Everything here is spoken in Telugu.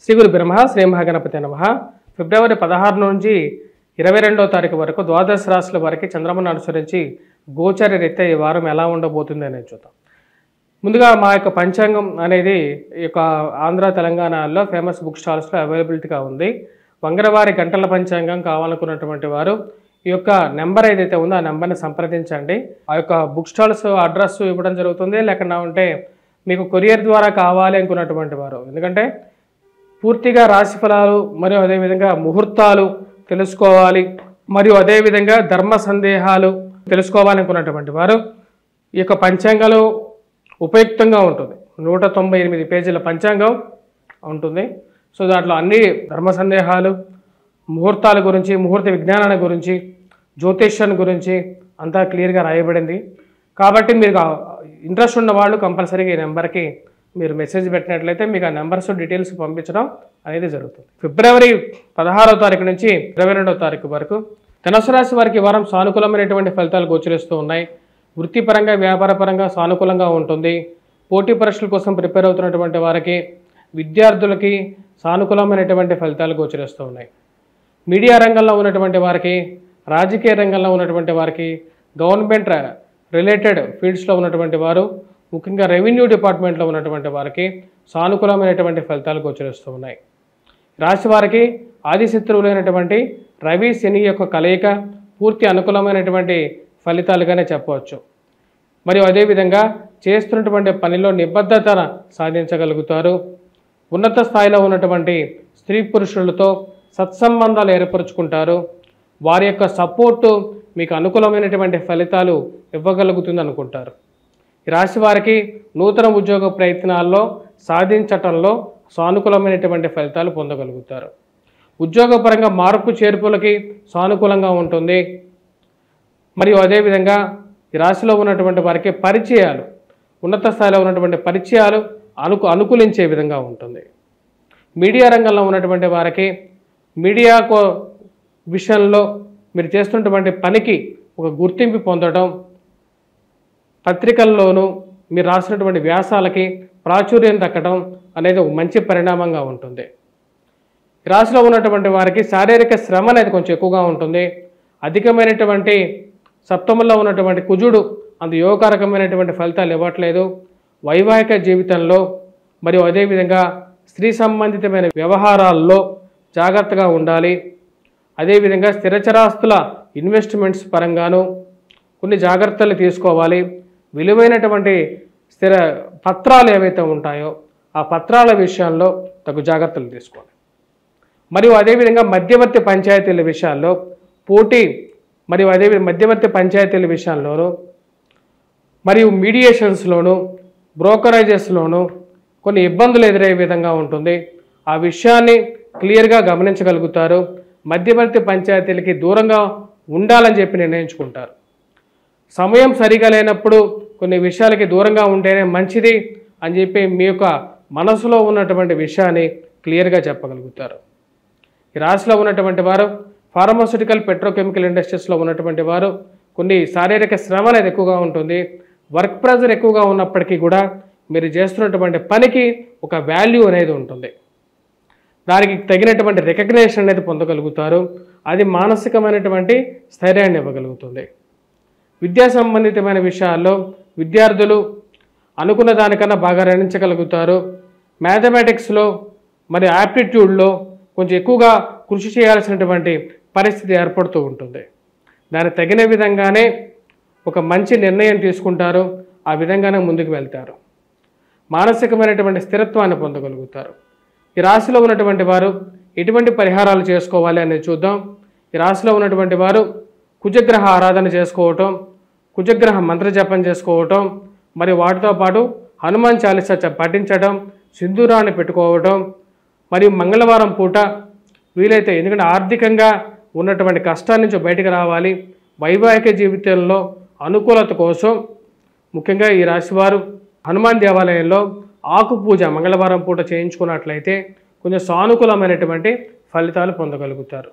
శ్రీ గురు బ్రహ్మ శ్రీ మహాగణపతి నమః. ఫిబ్రవరి 16 నుంచి 22వ తారీఖు వరకు ద్వాదశ రాశుల వారికి చంద్రమను అనుసరించి గోచర రీత్యా ఈ వారం ఎలా ఉండబోతుంది అనేది చూద్దాం. ముందుగా మా యొక్క పంచాంగం అనేది ఈ యొక్క ఆంధ్ర తెలంగాణలో ఫేమస్ బుక్ స్టాల్స్లో అవైలబిలిటీగా ఉంది. మంగళవారి గంటల పంచాంగం కావాలనుకున్నటువంటి వారు ఈ యొక్క నెంబర్ ఏదైతే ఉందో ఆ నెంబర్ని సంప్రదించండి. ఆ యొక్క బుక్ స్టాల్స్ అడ్రస్ ఇవ్వడం జరుగుతుంది. లేకుండా ఉంటే మీకు కొరియర్ ద్వారా కావాలి అనుకున్నటువంటి వారు, ఎందుకంటే పూర్తిగా రాశి ఫలాలు మరియు అదేవిధంగా ముహూర్తాలు తెలుసుకోవాలి, మరియు అదేవిధంగా ధర్మ సందేహాలు తెలుసుకోవాలనుకున్నటువంటి వారు ఈ యొక్క పంచాంగాలు ఉపయుక్తంగా ఉంటుంది. 198 పేజీల పంచాంగం ఉంటుంది. సో దాంట్లో అన్ని ధర్మ సందేహాలు, ముహూర్తాల గురించి, ముహూర్త విజ్ఞానాన్ని గురించి, జ్యోతిష్యాన్ని గురించి అంతా క్లియర్గా రాయబడింది. కాబట్టి మీరు ఇంట్రెస్ట్ ఉన్న వాళ్ళు కంపల్సరీగా ఈ నెంబర్కి మీరు మెసేజ్ పెట్టినట్లయితే మీకు ఆ నెంబర్స్ డీటెయిల్స్ పంపించడం అనేది జరుగుతుంది. ఫిబ్రవరి 16వ తారీఖు నుంచి 22వ తారీఖు వరకు ధనుసు రాశి వారికి ఈ వారం సానుకూలమైనటువంటి ఫలితాలు గోచరిస్తూ ఉన్నాయి. వృత్తిపరంగా, వ్యాపారపరంగా సానుకూలంగా ఉంటుంది. పోటీ పరీక్షల కోసం ప్రిపేర్ అవుతున్నటువంటి వారికి, విద్యార్థులకి సానుకూలమైనటువంటి ఫలితాలు గోచరిస్తూ ఉన్నాయి. మీడియా రంగంలో ఉన్నటువంటి వారికి, రాజకీయ రంగంలో ఉన్నటువంటి వారికి, గవర్నమెంట్ రిలేటెడ్ ఫీల్డ్స్లో ఉన్నటువంటి వారు, ముఖ్యంగా రెవెన్యూ డిపార్ట్మెంట్లో ఉన్నటువంటి వారికి సానుకూలమైనటువంటి ఫలితాలు గోచరిస్తూ ఉన్నాయి. రాశి వారికి ఆదిశత్రువులైనటువంటి రవి శని యొక్క కలయిక పూర్తి అనుకూలమైనటువంటి ఫలితాలుగానే చెప్పవచ్చు. మరియు అదేవిధంగా చేస్తున్నటువంటి పనిలో నిబద్ధత సాధించగలుగుతారు. ఉన్నత స్థాయిలో ఉన్నటువంటి స్త్రీ పురుషులతో సత్సంబంధాలు ఏర్పరచుకుంటారు. వారి యొక్క సపోర్టు మీకు అనుకూలమైనటువంటి ఫలితాలు ఇవ్వగలుగుతుంది అనుకుంటారు. ఈ రాశి వారికి నూతన ఉద్యోగ ప్రయత్నాల్లో సాధించటంలో సానుకూలమైనటువంటి ఫలితాలు పొందగలుగుతారు. ఉద్యోగపరంగా మార్పు చేర్పులకి సానుకూలంగా ఉంటుంది. మరియు అదేవిధంగా ఈ రాశిలో ఉన్నటువంటి వారికి పరిచయాలు, ఉన్నత స్థాయిలో ఉన్నటువంటి పరిచయాలు అనుకూలించే విధంగా ఉంటుంది. మీడియా రంగంలో ఉన్నటువంటి వారికి మీడియా విషయంలో మీరు చేస్తున్నటువంటి పనికి ఒక గుర్తింపు పొందడం, పత్రికల్లోనూ మీరు రాసినటువంటి వ్యాసాలకి ప్రాచుర్యం దక్కడం అనేది ఒక మంచి పరిణామంగా ఉంటుంది. రాశిలో ఉన్నటువంటి వారికి శారీరక శ్రమ అనేది కొంచెం ఎక్కువగా ఉంటుంది. అధికమైనటువంటి సప్తమంలో ఉన్నటువంటి కుజుడు అంత యోగకారకమైనటువంటి ఫలితాలు ఇవ్వట్లేదు. వైవాహిక జీవితంలో మరియు అదేవిధంగా స్త్రీ సంబంధితమైన వ్యవహారాల్లో జాగ్రత్తగా ఉండాలి. అదేవిధంగా స్థిరచరాస్తుల ఇన్వెస్ట్మెంట్స్ పరంగాను కొన్ని జాగ్రత్తలు తీసుకోవాలి. విలువైనటువంటి స్థిర పత్రాలు ఏవైతే ఉంటాయో ఆ పత్రాల విషయాల్లో తగు జాగ్రత్తలు తీసుకోవాలి. మరియు అదేవిధంగా మధ్యవర్తి పంచాయతీల విషయాల్లో పోటీ, మరియు అదేవిధంగా మధ్యవర్తి పంచాయతీల విషయాల్లోనూ మరియు మీడియేషన్స్లోనూ బ్రోకరేజెస్లోనూ కొన్ని ఇబ్బందులు ఎదురయ్యే విధంగా ఉంటుంది. ఆ విషయాన్ని క్లియర్గా గమనించగలుగుతారు. మధ్యవర్తి పంచాయతీలకి దూరంగా ఉండాలని చెప్పి నిర్ణయించుకుంటారు. సమయం సరిగా లేనప్పుడు కొన్ని విషయాలకి దూరంగా ఉంటేనే మంచిది అని చెప్పి మీ యొక్క మనసులో ఉన్నటువంటి విషయాన్ని క్లియర్గా చెప్పగలుగుతారు. ఈ రాశిలో ఉన్నటువంటి వారు ఫార్మాస్యూటికల్, పెట్రోకెమికల్ ఇండస్ట్రీస్లో ఉన్నటువంటి వారు కొన్ని శారీరక శ్రమ అనేది ఎక్కువగా ఉంటుంది. వర్క్ ప్రెజర్ ఎక్కువగా ఉన్నప్పటికీ కూడా మీరు చేస్తున్నటువంటి పనికి ఒక వాల్యూ అనేది ఉంటుంది. దానికి తగినటువంటి రికగ్నేషన్ అనేది పొందగలుగుతారు. అది మానసికమైనటువంటి స్థైర్యాన్ని ఇవ్వగలుగుతుంది. విద్యా సంబంధితమైన విషయాల్లో విద్యార్థులు అనుకున్న దానికన్నా బాగా రాణించగలుగుతారు. మ్యాథమెటిక్స్లో మరి యాప్టిట్యూడ్లో కొంచెం ఎక్కువగా కృషి చేయాల్సినటువంటి పరిస్థితి ఏర్పడుతూ ఉంటుంది. దానికి తగిన విధంగానే ఒక మంచి నిర్ణయం తీసుకుంటారు. ఆ విధంగానే ముందుకు వెళ్తారు. మానసికమైనటువంటి స్థిరత్వాన్ని పొందగలుగుతారు. ఈ రాశిలో ఉన్నటువంటి వారు ఎటువంటి పరిహారాలు చేసుకోవాలి అనేది చూద్దాం. ఈ రాశిలో ఉన్నటువంటి వారు కుజగ్రహ ఆరాధన చేసుకోవటం, కుజగ్రహ మంత్ర జపం చేసుకోవటం, మరియు వాటితో పాటు హనుమాన్ చాలీసా పఠించడం, సింధూరాన్ని పెట్టుకోవటం, మరియు మంగళవారం పూట వీలైతే, ఎందుకంటే ఆర్థికంగా ఉన్నటువంటి కష్టాల నుంచి బయటకు రావాలి, వైవాహిక జీవితంలో అనుకూలత కోసం ముఖ్యంగా ఈ రాశివారు హనుమాన్ దేవాలయంలో ఆకు పూజ మంగళవారం పూట చేయించుకున్నట్లయితే కొంచెం సానుకూలమైనటువంటి ఫలితాలు పొందగలుగుతారు.